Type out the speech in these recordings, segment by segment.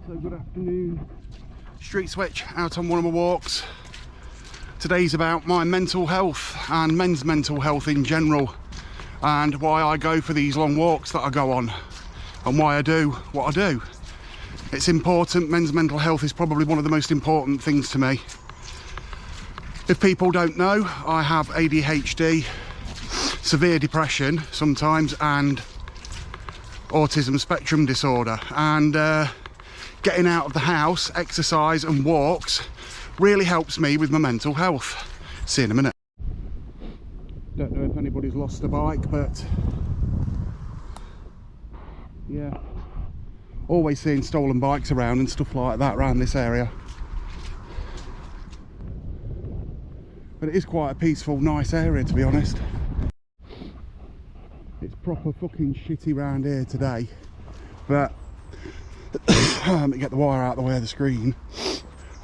So good afternoon. Street switch out on one of my walks. Today's about my mental health and men's mental health in general, and why I go for these long walks that I go on, and why I do what I do. It's important. Men's mental health is probably one of the most important things to me. If people don't know, I have ADHD, severe depression sometimes, and autism spectrum disorder, and getting out of the house, exercise and walks really helps me with my mental health. See you in a minute. Don't know if anybody's lost a bike, but yeah, always seeing stolen bikes around and stuff like that around this area. But it is quite a peaceful, nice area, to be honest. It's proper fucking shitty round here today, but let me get the wire out of the way of the screen.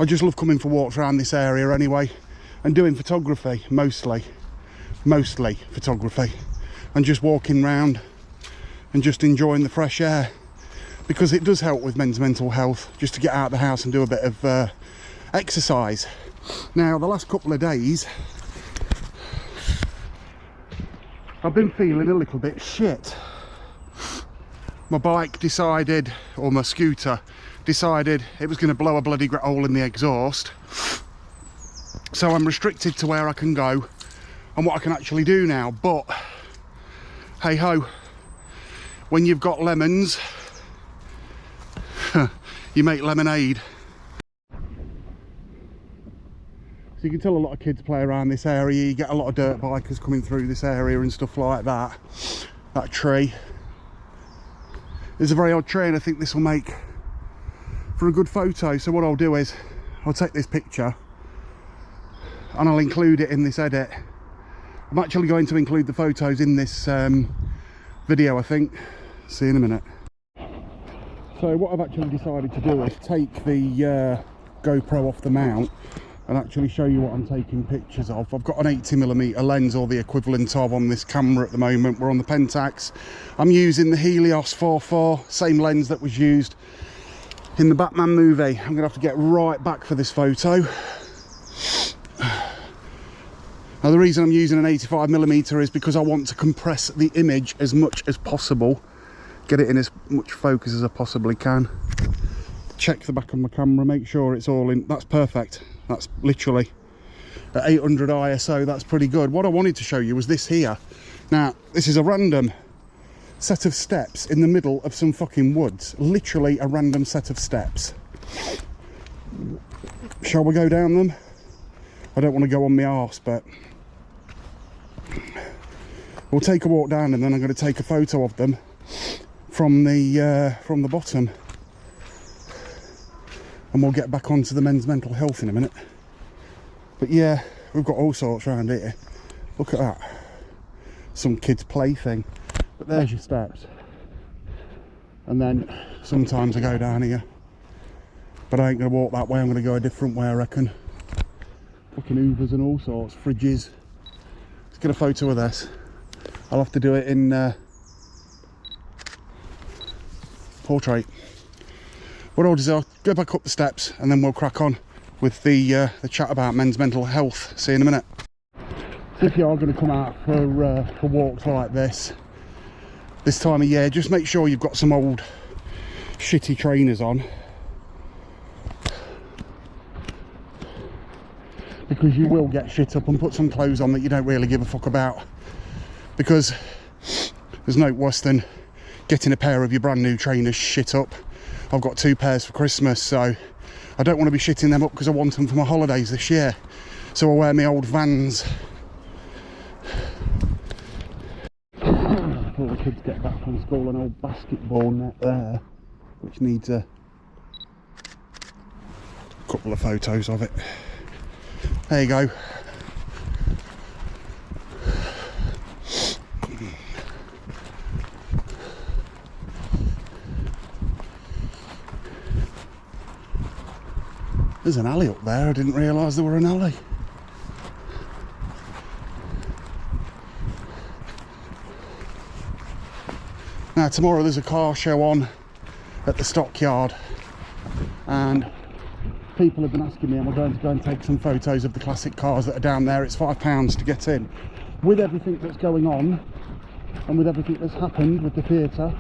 I just love coming for walks around this area anyway, and doing photography, mostly photography, and just walking round and just enjoying the fresh air, because it does help with men's mental health, just to get out of the house and do a bit of exercise. Now, the last couple of days I've been feeling a little bit shit. My bike decided, or my scooter decided, it was going to blow a bloody hole in the exhaust. So I'm restricted to where I can go and what I can actually do now. But hey ho, when you've got lemons, you make lemonade. So you can tell a lot of kids play around this area. You get a lot of dirt bikers coming through this area and stuff like that. That tree is a very odd tree, and I think this will make for a good photo. So what I'll do is I'll take this picture and I'll include it in this edit. I'm actually going to include the photos in this video, I think. See you in a minute. So what I've actually decided to do is take the GoPro off the mount and actually show you what I'm taking pictures of. I've got an 80mm lens, or the equivalent of, on this camera at the moment. We're on the Pentax. I'm using the Helios 4.4, same lens that was used in the Batman movie. I'm gonna have to get right back for this photo. Now, the reason I'm using an 85mm is because I want to compress the image as much as possible, get it in as much focus as I possibly can. Check the back of my camera, make sure it's all in. That's perfect. That's literally at 800 ISO, that's pretty good. What I wanted to show you was this here. Now, this is a random set of steps in the middle of some fucking woods. Literally a random set of steps. Shall we go down them? I don't want to go on my arse, but we'll take a walk down, and then I'm going to take a photo of them from the bottom. And we'll get back onto the men's mental health in a minute. But yeah, we've got all sorts around here. Look at that. Some kids' plaything. But there's your steps. And then sometimes I go down here. But I ain't going to walk that way. I'm going to go a different way, I reckon. Fucking hoovers and all sorts. Fridges. Let's get a photo of this. I'll have to do it in portrait. What I'll do is I'll go back up the steps, and then we'll crack on with the chat about men's mental health. See you in a minute. If you are going to come out for walks like this time of year, just make sure you've got some old shitty trainers on, because you will get shit up, and put some clothes on that you don't really give a fuck about, because there's no worse than getting a pair of your brand new trainers shit up. I've got 2 pairs for Christmas, so I don't want to be shitting them up, because I want them for my holidays this year. So I wear my old Vans. All the kids get back from school, an old basketball net there, which needs a couple of photos of it. There you go. There's an alley up there. I didn't realise there were an alley. Now tomorrow there's a car show on at the stockyard, and people have been asking me, and we're going to go and take some photos of the classic cars that are down there. It's £5 to get in. With everything that's going on, and with everything that's happened with the theatre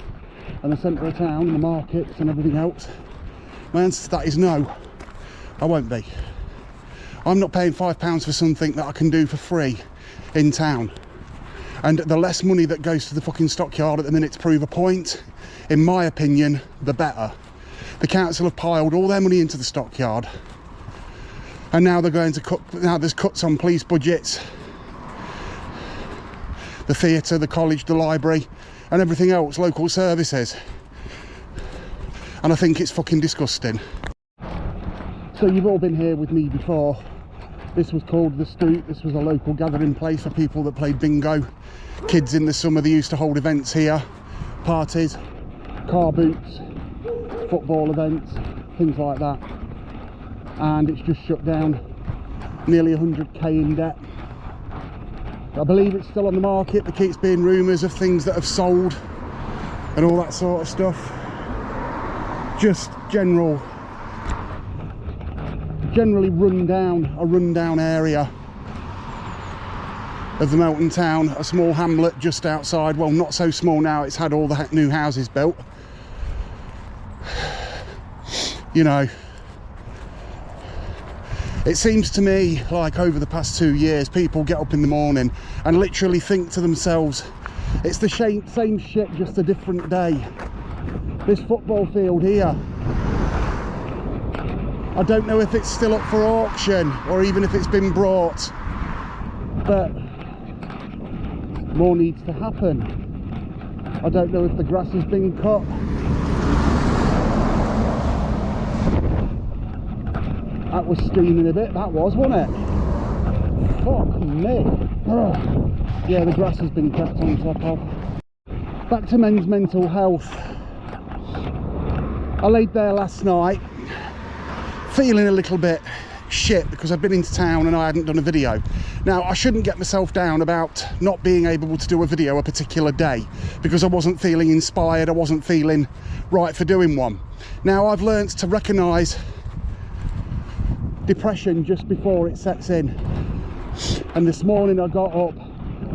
and the centre of town and the markets and everything else, my answer to that is no, I won't be. I'm not paying £5 for something that I can do for free in town. And the less money that goes to the fucking stockyard at the minute to prove a point, in my opinion, the better. The council have piled all their money into the stockyard, and now they're going to cut, now there's cuts on police budgets, the theatre, the college, the library, and everything else, local services. And I think it's fucking disgusting. So you've all been here with me before. This was called The Stoop. This was a local gathering place for people that played bingo. Kids in the summer, they used to hold events here, parties, car boots, football events, things like that. And it's just shut down, nearly 100k in debt. I believe it's still on the market. There keeps being rumours of things that have sold and all that sort of stuff. Just generally a rundown area of the Melton town, a small hamlet just outside. Well, not so small now, it's had all the new houses built. You know, it seems to me like over the past 2 years, people get up in the morning and literally think to themselves, it's the same shit, just a different day. This football field here, I don't know if it's still up for auction or even if it's been brought, but more needs to happen. I don't know if the grass has been cut. That was steaming a bit, that was, wasn't it? Fuck me. Ugh. Yeah, the grass has been kept on top of. Back to men's mental health. I laid there last night feeling a little bit shit because I'd been into town and I hadn't done a video. Now, I shouldn't get myself down about not being able to do a video a particular day because I wasn't feeling inspired, I wasn't feeling right for doing one. Now, I've learnt to recognise depression just before it sets in, and this morning I got up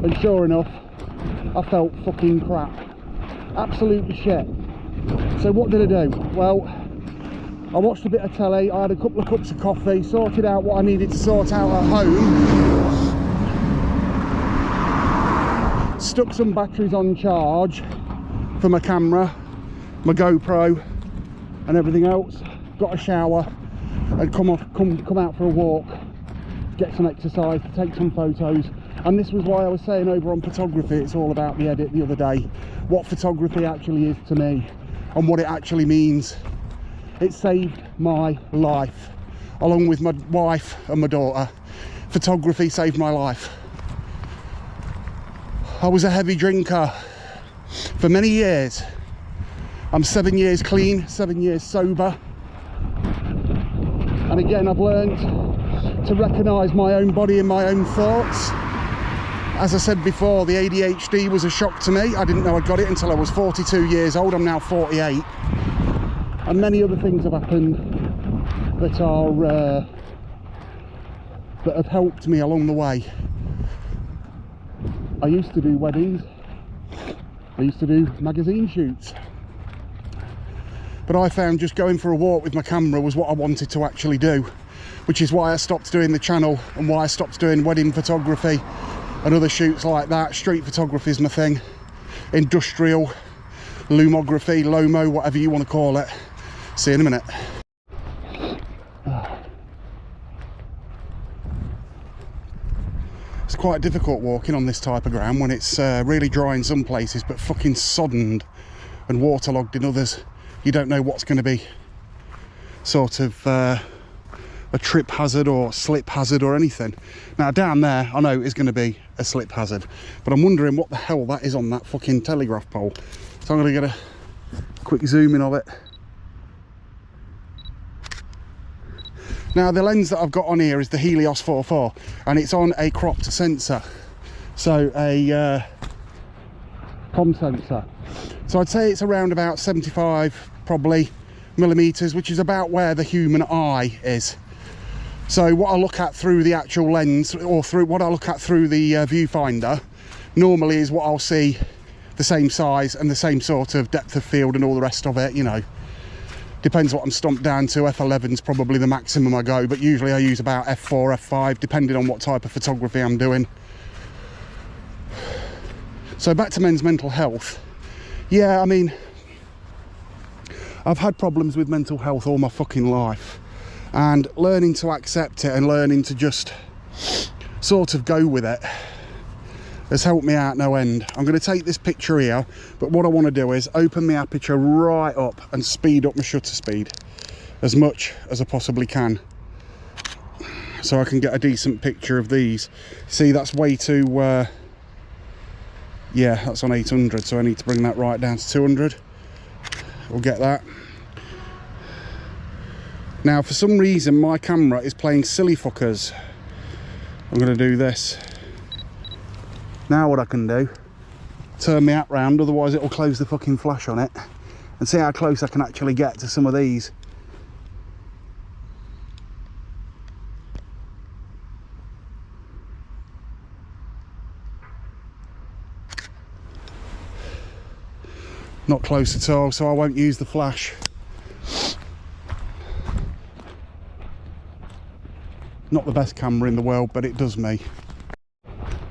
and sure enough I felt fucking crap, absolutely shit. So what did I do? Well, I watched a bit of telly, I had a couple of cups of coffee, sorted out what I needed to sort out at home, stuck some batteries on charge for my camera, my GoPro and everything else, got a shower and come out for a walk, get some exercise, take some photos. And this was why I was saying over on photography, it's all about the edit the other day, what photography actually is to me and what it actually means. It saved my life, along with my wife and my daughter. Photography saved my life. I was a heavy drinker for many years. I'm 7 years clean, 7 years sober. And again, I've learned to recognise my own body and my own thoughts. As I said before, the ADHD was a shock to me. I didn't know I got it until I was 42 years old. I'm now 48. And many other things have happened that are that have helped me along the way. I used to do weddings. I used to do magazine shoots. But I found just going for a walk with my camera was what I wanted to actually do, which is why I stopped doing the channel and why I stopped doing wedding photography and other shoots like that. Street photography is my thing. Industrial, lumography, Lomo, whatever you want to call it. See you in a minute. It's quite difficult walking on this type of ground when it's really dry in some places but fucking soddened and waterlogged in others. You don't know what's going to be sort of a trip hazard or slip hazard or anything. Now down there I know it's going to be a slip hazard, but I'm wondering what the hell that is on that fucking telegraph pole. So I'm going to get a quick zoom in of it. Now the lens that I've got on here is the Helios 4.4 and it's on a cropped sensor, so a com sensor. So I'd say it's around about 75 probably millimeters, which is about where the human eye is. So what I look at through the actual lens, or through what I look at through the viewfinder, normally is what I'll see, the same size and the same sort of depth of field and all the rest of it, you know. Depends what I'm stomped down to. F11's probably the maximum I go, but usually I use about F4, F5, depending on what type of photography I'm doing. So back to men's mental health. Yeah, I mean, I've had problems with mental health all my fucking life. And learning to accept it and learning to just sort of go with it has helped me out no end. I'm going to take this picture here, but what I want to do is open the aperture right up and speed up my shutter speed as much as I possibly can, so I can get a decent picture of these. See, that's way too, yeah, that's on 800, so I need to bring that right down to 200. We'll get that. Now, for some reason, my camera is playing silly fuckers. I'm going to do this. Now what I can do, turn my app round, otherwise it'll close the fucking flash on it, and see how close I can actually get to some of these. Not close at all, so I won't use the flash. Not the best camera in the world, but it does me.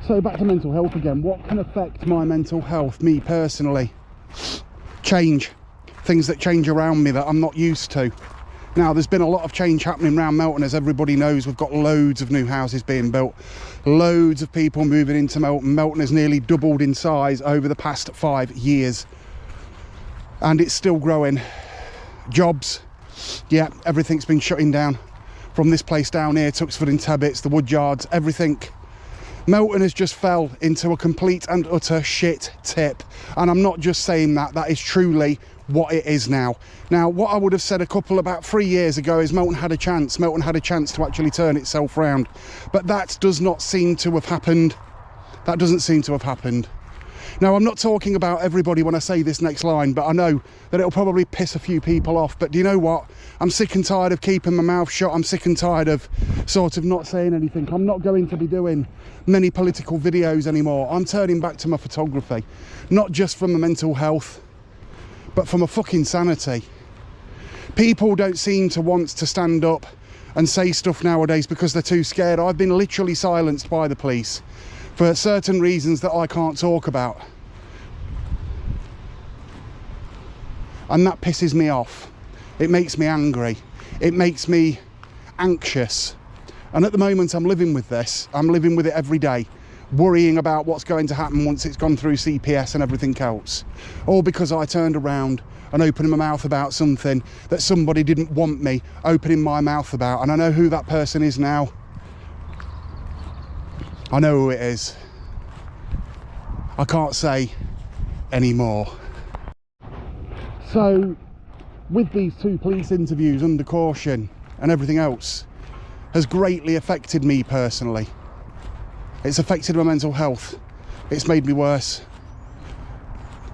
So back to mental health again. What can affect my mental health, me personally? Change. Things that change around me that I'm not used to. Now, there's been a lot of change happening around Melton, as everybody knows. We've got loads of new houses being built, loads of people moving into Melton. Melton has nearly doubled in size over the past 5 years, and it's still growing. Jobs, yeah, everything's been shutting down. From this place down here, Tuxford and Tebbits, the Woodyards, everything. Melton has just fell into a complete and utter shit tip. And I'm not just saying that, that is truly what it is now. Now, what I would have said about 3 years ago is Melton had a chance. Melton had a chance to actually turn itself round. But that does not seem to have happened. That doesn't seem to have happened. Now, I'm not talking about everybody when I say this next line, but I know that it'll probably piss a few people off. But do you know what? I'm sick and tired of keeping my mouth shut. I'm sick and tired of sort of not saying anything. I'm not going to be doing many political videos anymore. I'm turning back to my photography, not just from my mental health, but for my fucking sanity. People don't seem to want to stand up and say stuff nowadays because they're too scared. I've been literally silenced by the police for certain reasons that I can't talk about. And that pisses me off. It makes me angry. It makes me anxious. And at the moment I'm living with this. I'm living with it every day, worrying about what's going to happen once it's gone through CPS and everything else. All because I turned around and opened my mouth about something that somebody didn't want me opening my mouth about. And I know who that person is now. I know who it is. I can't say anymore. So, with these 2 police interviews under caution and everything else, has greatly affected me personally. It's affected my mental health. It's made me worse.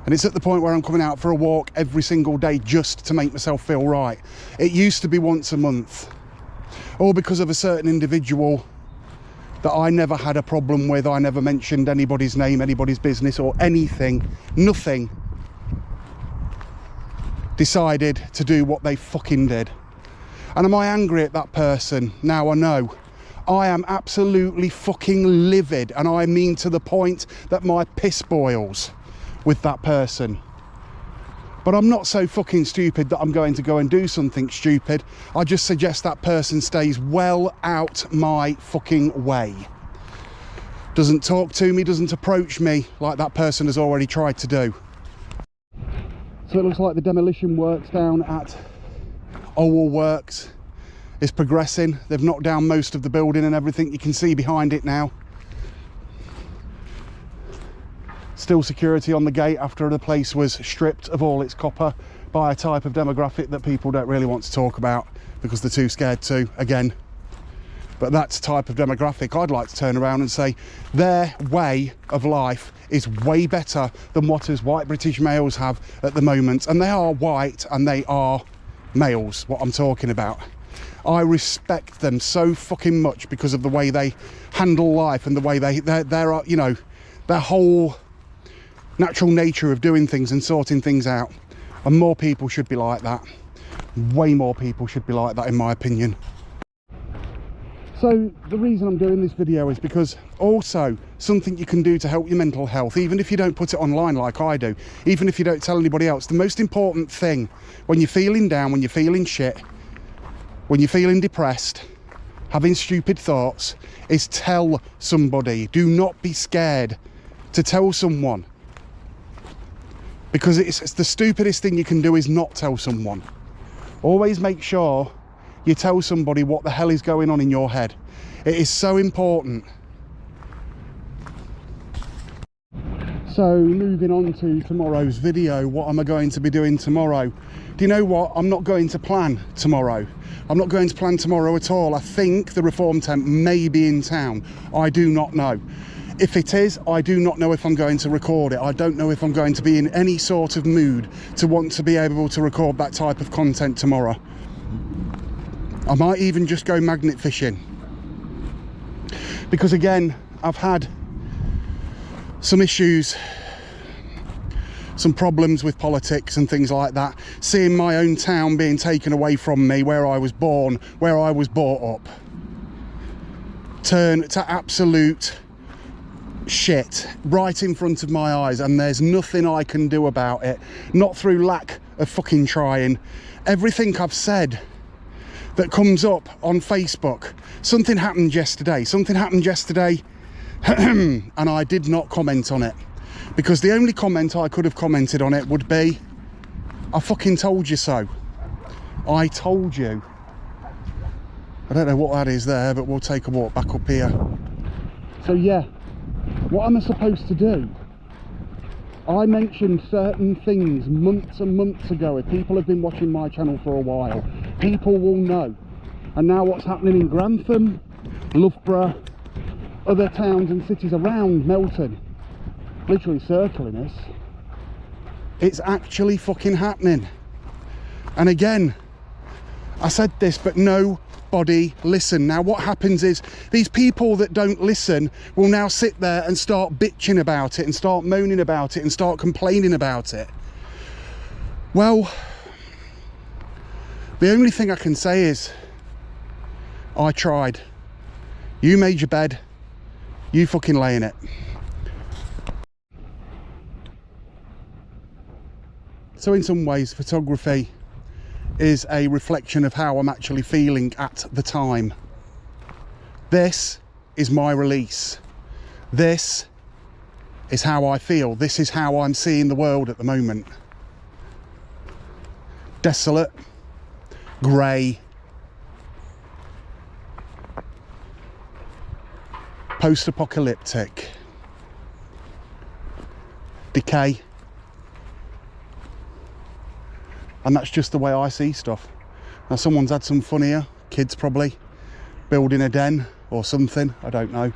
And it's at the point where I'm coming out for a walk every single day just to make myself feel right. It used to be once a month. All because of a certain individual that I never had a problem with. I never mentioned anybody's name, anybody's business or anything. Nothing. Decided to do what they fucking did. And am I angry at that person? Now I know. I am absolutely fucking livid, and I mean to the point that my piss boils with that person. But I'm not so fucking stupid that I'm going to go and do something stupid. I just suggest that person stays well out my fucking way. Doesn't talk to me, doesn't approach me like that person has already tried to do. So it looks like the demolition works down at Owell Works is progressing. They've knocked down most of the building and everything. You can see behind it now. Still security on the gate after the place was stripped of all its copper by a type of demographic that people don't really want to talk about because they're too scared to, again. But that's the type of demographic I'd like to turn around and say their way of life is way better than what us white British males have at the moment. And they are white and they are males, what I'm talking about. I respect them so fucking much because of the way they handle life and the way they're you know, their whole natural nature of doing things and sorting things out. And more people should be like that. Way more people should be like that, in my opinion. So the reason I'm doing this video is because also something you can do to help your mental health, even if you don't put it online like I do, even if you don't tell anybody else. The most important thing when you're feeling down, when you're feeling shit, when you're feeling depressed, having stupid thoughts, is tell somebody. Do not be scared to tell someone, because it's the stupidest thing you can do is not tell someone. Always make sure you tell somebody what the hell is going on in your head. It is so important. So moving on to tomorrow's video, what am I going to be doing tomorrow? Do you know what? I'm not going to plan tomorrow. I'm not going to plan tomorrow at all. I think the Reform tent may be in town. I do not know. If it is, I do not know if I'm going to record it. I don't know if I'm going to be in any sort of mood to want to be able to record that type of content tomorrow. I might even just go magnet fishing, because again, I've had some issues, some problems with politics and things like that. Seeing my own town being taken away from me, where I was born, where I was brought up, turn to absolute shit right in front of my eyes, and there's nothing I can do about it, not through lack of fucking trying. Everything I've said that comes up on Facebook, something happened yesterday and I did not comment on it, because the only comment I could have commented on it would be, I fucking told you so. I told you. I don't know what that is there, but we'll take a walk back up here. So yeah, what am I supposed to do? I mentioned certain things months and months ago. If people have been watching my channel for a while, people will know. And now what's happening in Grantham, Loughborough, other towns and cities around Melton, literally circling us, it's actually fucking happening. And again, I said this, but nobody listen. Now what happens is, these people that don't listen will now sit there and start bitching about it and start moaning about it and start complaining about it. Well, the only thing I can say is, I tried. You made your bed, you fucking lay in it. So in some ways, photography is a reflection of how I'm actually feeling at the time. This is my release. This is how I feel. This is how I'm seeing the world at the moment. Desolate, grey, post-apocalyptic, decay. And that's just the way I see stuff. Now someone's had some fun here, kids probably, building a den or something, I don't know.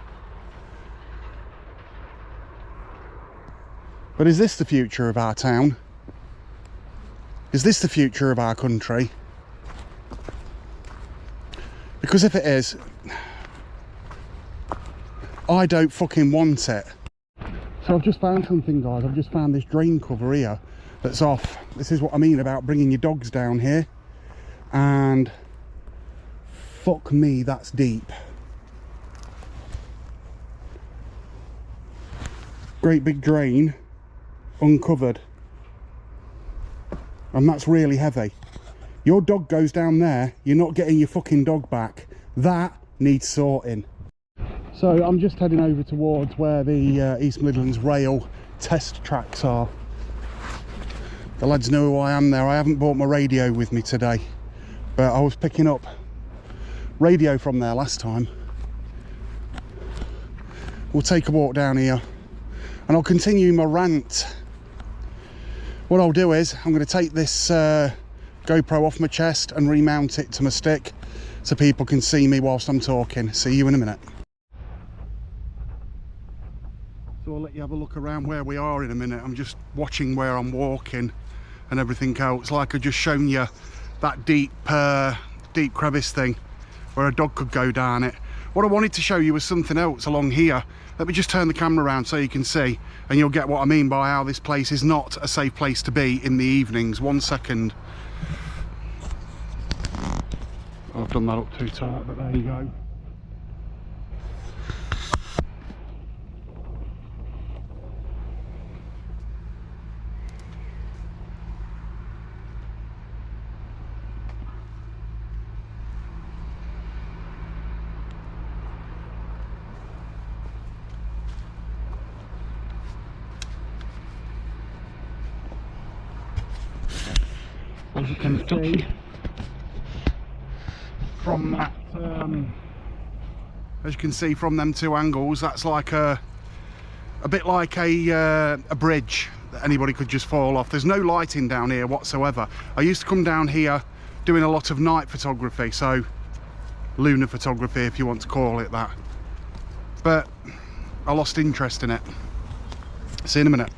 But is this the future of our town? Is this the future of our country? Because if it is, I don't fucking want it. So I've just found something, guys. I've just found this drain cover here that's off. This is what I mean about bringing your dogs down here. And fuck me, that's deep. Great big drain, uncovered. And that's really heavy. Your dog goes down there, you're not getting your fucking dog back. That needs sorting. So I'm just heading over towards where the East Midlands Rail test tracks are. The lads know who I am there. I haven't brought my radio with me today, but I was picking up radio from there last time. We'll take a walk down here and I'll continue my rant. What I'll do is I'm going to take this GoPro off my chest and remount it to my stick so people can see me whilst I'm talking. See you in a minute. So I'll let you have a look around where we are in a minute. I'm just watching where I'm walking and everything else. Like I've just shown you that deep crevice thing where a dog could go down it. What I wanted to show you was something else along here. Let me just turn the camera around so you can see, and you'll get what I mean by how this place is not a safe place to be in the evenings. 1 second. I've done that up too tight, but there you go. As you can see from that, as you can see from them two angles, that's like a bit like a bridge that anybody could just fall off. There's no lighting down here whatsoever. I used to come down here doing a lot of night photography, so lunar photography if you want to call it that, but I lost interest in it. See you in a minute.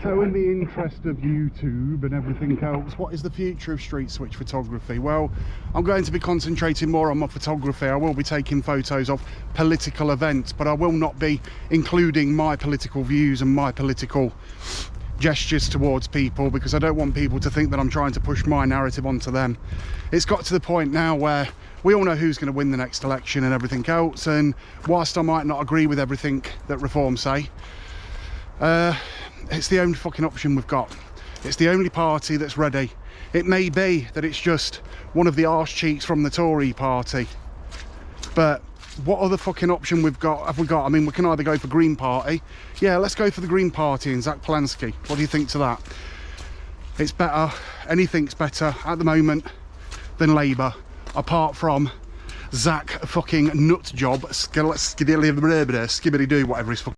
So in the interest of YouTube and everything else, what is the future of Street Switch photography? Well, I'm going to be concentrating more on my photography. I will be taking photos of political events, but I will not be including my political views and my political gestures towards people, because I don't want people to think that I'm trying to push my narrative onto them. It's got to the point now where we all know who's going to win the next election and everything else, and whilst I might not agree with everything that Reform say, it's the only fucking option we've got. It's the only party that's ready. It may be that it's just one of the arse cheeks from the Tory party, but what other fucking option have we got? I mean, we can either go for Green Party. Yeah, let's go for the Green Party and Zach Polanski. What do you think to that? It's better, anything's better at the moment than Labour, apart from Zach fucking nut job, skibbity do whatever he's fucking.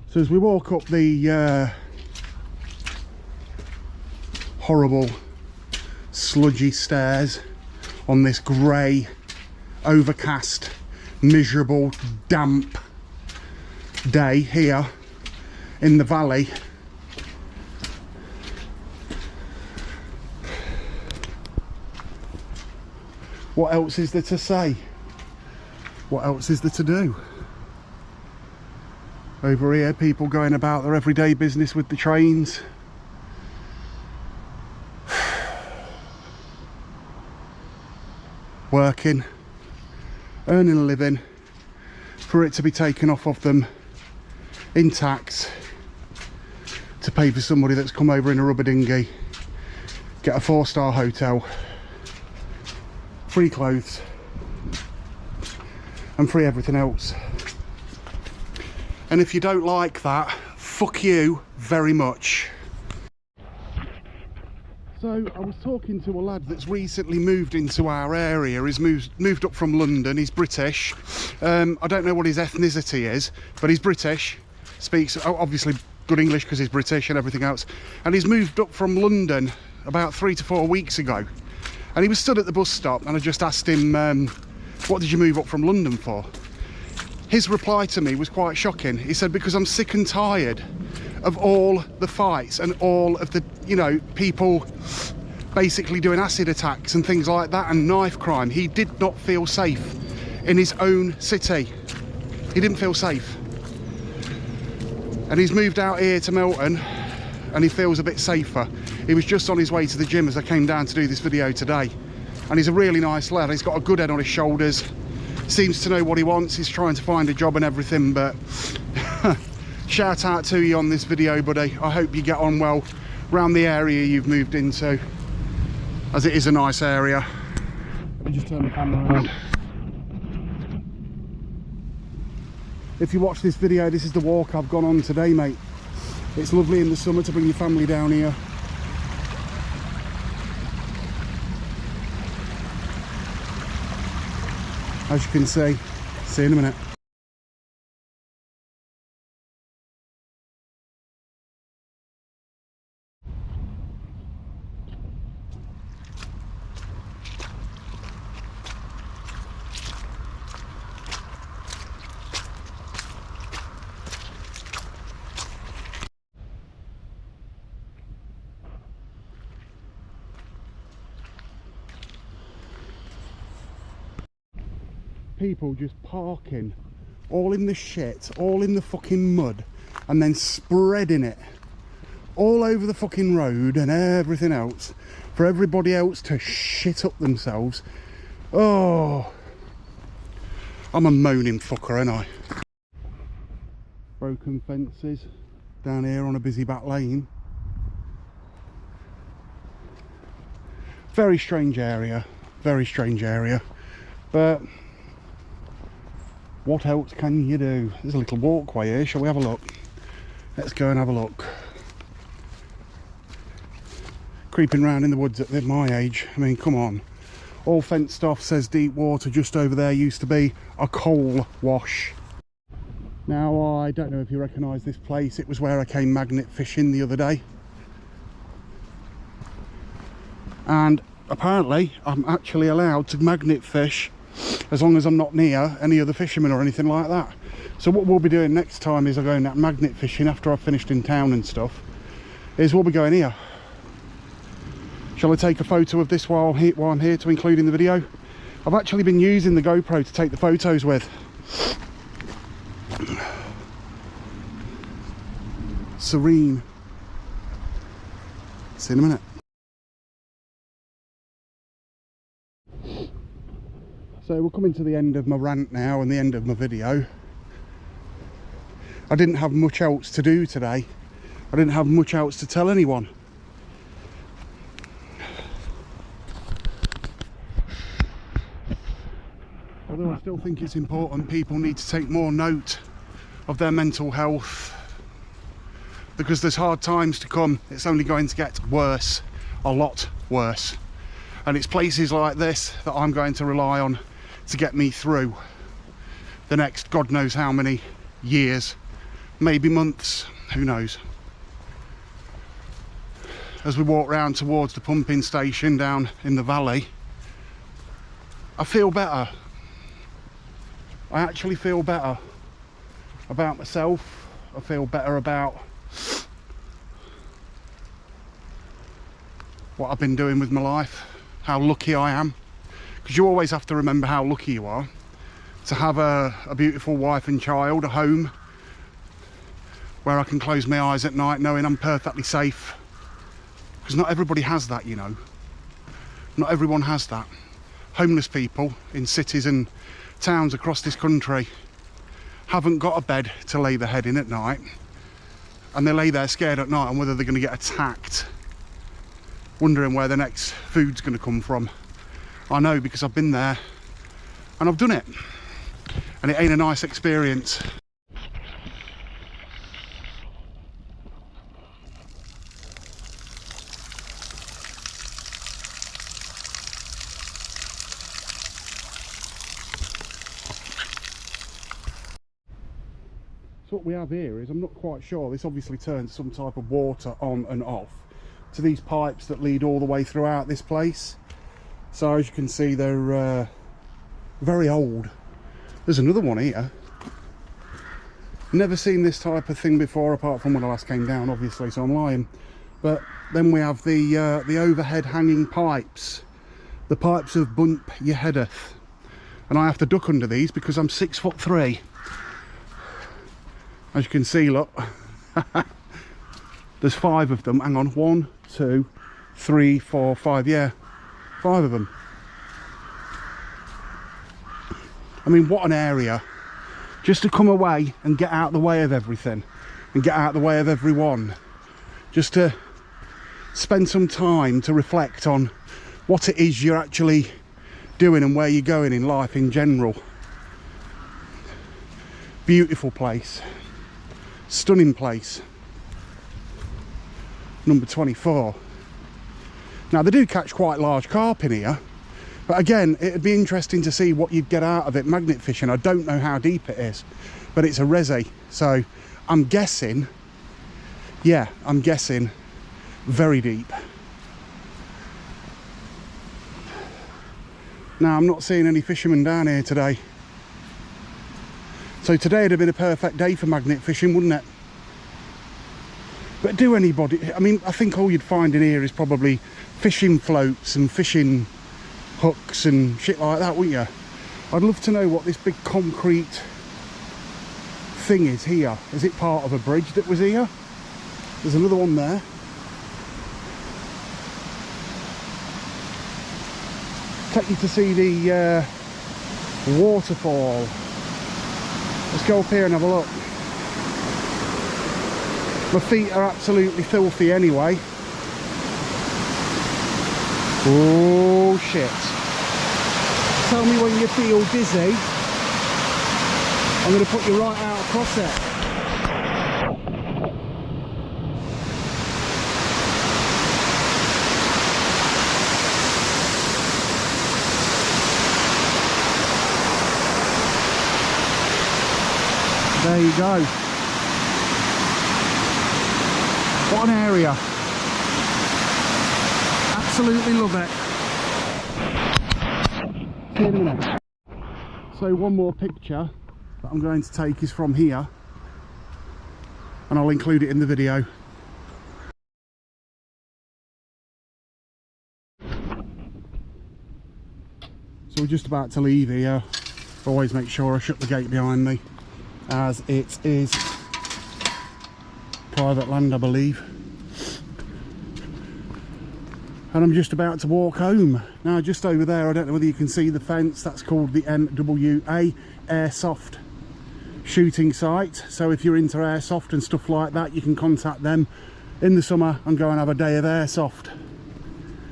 So as we walk up the horrible sludgy stairs on this grey, overcast, miserable, damp day here in the valley, what else is there to say? What else is there to do? Over here, people going about their everyday business with the trains. Working, earning a living, for it to be taken off of them in tax, to pay for somebody that's come over in a rubber dinghy, get a 4-star hotel, free clothes, and free everything else. And if you don't like that, fuck you very much. So I was talking to a lad that's recently moved into our area. He's moved up from London. He's British. I don't know what his ethnicity is, but he's British. Speaks obviously good English because he's British and everything else. And he's moved up from London about 3 to 4 weeks ago. And he was stood at the bus stop, and I just asked him, what did you move up from London for? His reply to me was quite shocking. He said, because I'm sick and tired of all the fights and all of the, you know, people basically doing acid attacks and things like that and knife crime. He did not feel safe in his own city. He didn't feel safe. And he's moved out here to Milton and he feels a bit safer. He was just on his way to the gym as I came down to do this video today. And he's a really nice lad. He's got a good head on his shoulders. Seems to know what he wants. He's trying to find a job and everything, but shout out to you on this video, buddy. I hope you get on well around the area you've moved into, as it is a nice area. Let me just turn the camera around. If you watch this video, this is the walk I've gone on today, mate. It's lovely in the summer to bring your family down here. As you can see you in a minute. people just parking all in the shit, all in the fucking mud, and then spreading it all over the fucking road and everything else for everybody else to shit up themselves. Oh, I'm a moaning fucker, ain't I? Broken fences down here on a busy back lane. Very strange area, but what else can you do? There's a little walkway here, shall we have a look? Let's go and have a look. Creeping around in the woods at my age, I mean, come on. All fenced off, says deep water. Just over there used to be a coal wash. Now, I don't know if you recognise this place. It was where I came magnet fishing the other day. And apparently I'm actually allowed to magnet fish as long as I'm not near any other fishermen or anything like that. So what we'll be doing next time is I'm going out magnet fishing after I've finished in town and stuff, is we'll be going here. Shall I take a photo of this while I'm here to include in the video? I've actually been using the GoPro to take the photos with. Serene. See you in a minute. So we're coming to the end of my rant now and the end of my video. I didn't have much else to do today. I didn't have much else to tell anyone. Although I still think it's important, people need to take more note of their mental health, because there's hard times to come. It's only going to get worse, a lot worse. And it's places like this that I'm going to rely on to get me through the next God knows how many years, maybe months, who knows. As we walk round towards the pumping station down in the valley, I feel better. I actually feel better about myself. I feel better about what I've been doing with my life, how lucky I am. Because you always have to remember how lucky you are to have a beautiful wife and child, a home where I can close my eyes at night knowing I'm perfectly safe. Because not everybody has that, you know. Not everyone has that. Homeless people in cities and towns across this country haven't got a bed to lay their head in at night, and they lay there scared at night on whether they're going to get attacked, wondering where the next food's going to come from. I know, because I've been there and I've done it, and it ain't a nice experience. So what we have here is, I'm not quite sure, this obviously turns some type of water on and off to these pipes that lead all the way throughout this place. So as you can see, they're very old. There's another one here. Never seen this type of thing before, apart from when I last came down, obviously, so I'm lying. But then we have the overhead hanging pipes, the pipes of Bump Your Headeth, and I have to duck under these because I'm 6'3". As you can see, look, there's 5 of them. Hang on, 1, 2, 3, 4, 5. Yeah, 5 of them. I mean, what an area. Just to come away and get out of the way of everything and get out of the way of everyone. Just to spend some time to reflect on what it is you're actually doing and where you're going in life in general. Beautiful place. Stunning place. Number 24. Now, they do catch quite large carp in here, but again, it'd be interesting to see what you'd get out of it magnet fishing. I don't know how deep it is, but it's a resi, so I'm guessing, yeah, I'm guessing very deep. Now, I'm not seeing any fishermen down here today. So today would have been a perfect day for magnet fishing, wouldn't it? But do anybody, I mean, I think all you'd find in here is probably fishing floats and fishing hooks and shit like that, wouldn't you? I'd love to know what this big concrete thing is here. Is it part of a bridge that was here? There's another one there. Take you to see the waterfall. Let's go up here and have a look. My feet are absolutely filthy anyway. Oh shit. Tell me when you feel dizzy. I'm going to put you right out across it. There you go. What an area. Absolutely love it. See you in a minute. So one more picture that I'm going to take is from here, and I'll include it in the video. So we're just about to leave here. Always make sure I shut the gate behind me, as it is private land, I believe. And I'm just about to walk home. Now just over there, I don't know whether you can see the fence, that's called the NWA Airsoft shooting site. So if you're into airsoft and stuff like that, you can contact them in the summer and go and have a day of airsoft.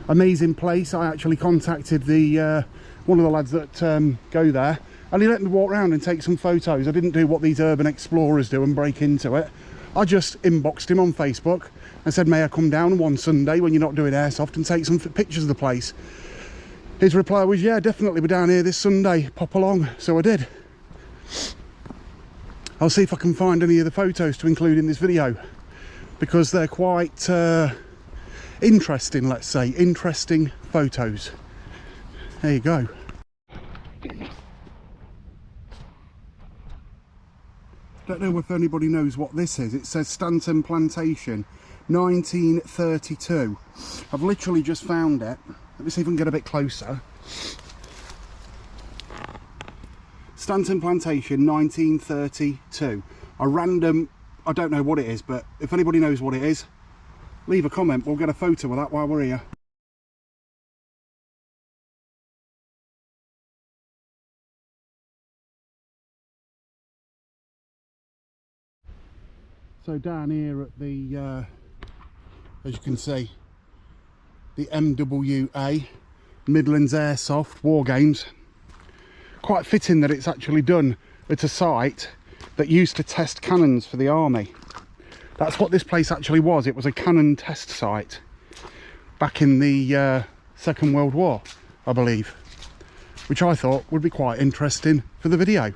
Amazing place. I actually contacted the one of the lads that go there, and he let me walk around and take some photos. I didn't do what these urban explorers do and break into it. I just inboxed him on Facebook and said, may I come down one Sunday when you're not doing airsoft and take some pictures of the place? His reply was, yeah, definitely, we're down here this Sunday, pop along. So I did. I'll see if I can find any of the photos to include in this video, because they're quite interesting, let's say, interesting photos. There you go. Don't know if anybody knows what this is. It says Stanton Plantation, 1932. I've literally just found it. Let me see if I can get a bit closer. Stanton Plantation, 1932. A random, I don't know what it is, but if anybody knows what it is, leave a comment. We'll get a photo of that while we're here. So down here at the, as you can see, the MWA, Midlands Airsoft War Games. Quite fitting that it's actually done at a site that used to test cannons for the army. That's what this place actually was. It was a cannon test site back in the Second World War, I believe, which I thought would be quite interesting for the video.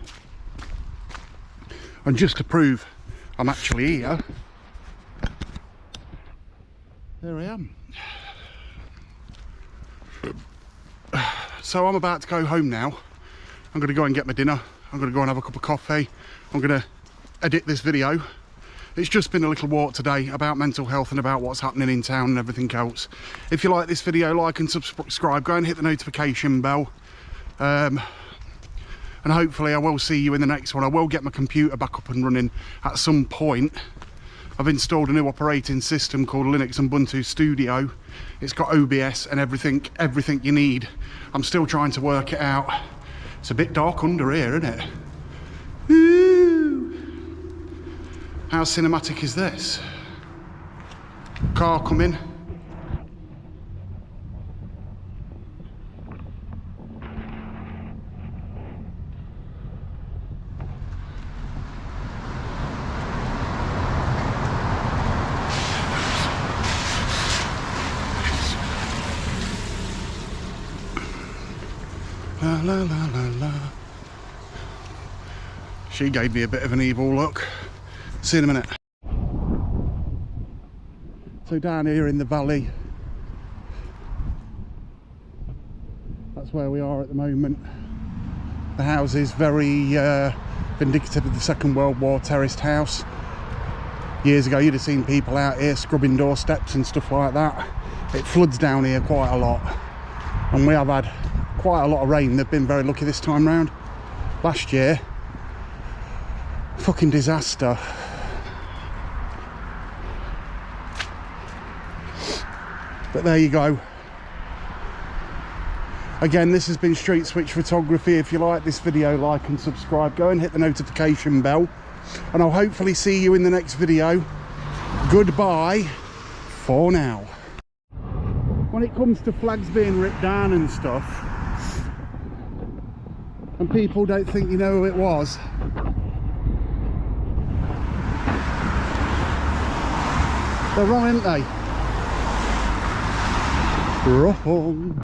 And just to prove I'm actually here, there I am. So I'm about to go home now. I'm going to go and get my dinner. I'm going to go and have a cup of coffee. I'm going to edit this video. It's just been a little walk today about mental health and about what's happening in town and everything else. If you like this video, like and subscribe. Go and hit the notification bell. And hopefully I will see you in the next one. I will get my computer back up and running at some point. I've installed a new operating system called Linux and Ubuntu Studio. It's got OBS and everything you need. I'm still trying to work it out. It's a bit dark under here, isn't it? Woo! How cinematic is this? Car coming. La la la la la. She gave me a bit of an evil look. See you in a minute. So down here in the valley, that's where we are at the moment. The house is very indicative of the Second World War terraced house. Years ago you'd have seen people out here scrubbing doorsteps and stuff like that. It floods down here quite a lot, and we have had quite a lot of rain. They've been very lucky this time round. Last year, fucking disaster. But there you go. Again, this has been Street Switch Photography. If you like this video, like and subscribe. Go and hit the notification bell, and I'll hopefully see you in the next video. Goodbye for now. When it comes to flags being ripped down and stuff, and people don't think you know who it was, they're wrong, aren't they? Wrong.